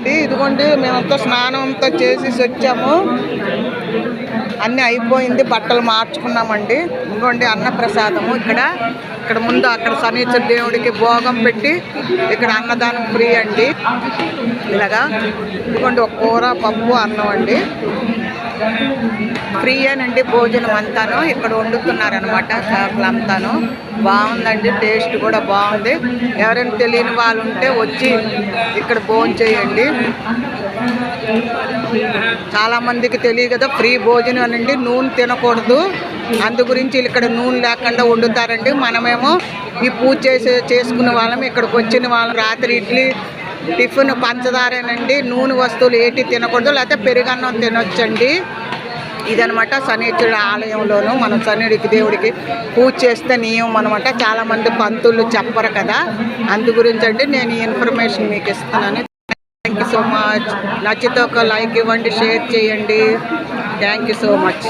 అండి. ఇదిగోండి మేమంతా స్నానంతో చేసేసి వచ్చాము, అన్నీ అయిపోయింది, బట్టలు మార్చుకున్నామండి. ఇదిగోండి అన్నప్రసాదము ఇక్కడ ముందు అక్కడ శనీశ్వర దేవుడికి భోగం పెట్టి ఇక్కడ అన్నదానం ఫ్రీ అండి. ఇలాగా ఇదిగోండి ఒక కూర పప్పు అన్నం అండి, ఫ్రీ అనండి. భోజనం అంతాను ఇక్కడ వండుతున్నారనమాట, చేపలంతాను బాగుందండి, టేస్ట్ కూడా బాగుంది. ఎవరైనా తెలియని వాళ్ళు ఉంటే వచ్చి ఇక్కడ భోజనం చేయండి. చాలామందికి తెలియదు కదా ఫ్రీ భోజనం అనండి, నూనె తినకూడదు, అందు గురించి ఇక్కడ నూనె లేకుండా వండుతారండి. మనమేమో ఈ పూజ చేసుకునే వాళ్ళం, ఇక్కడికి వచ్చిన వాళ్ళం రాత్రి ఇడ్లీ టిఫిన్ పంచదారేనండి, నూనె వస్తువులు ఏటి తినకూడదు, లేకపోతే పెరుగన్నం తినొచ్చండి. ఇదనమాట శనీశ్వరుడు ఆలయంలోనూ మనం శనిడికి దేవుడికి పూజ చేస్తే నియమం అనమాట. చాలామంది పంతులు చెప్పరు కదా, అందు గురించి అండి నేను ఈ ఇన్ఫర్మేషన్ మీకు ఇస్తున్నాను. Thank you so much. నచ్చితే ఒక లైక్ ఇవ్వండి, షేర్ చేయండి. Thank you so much.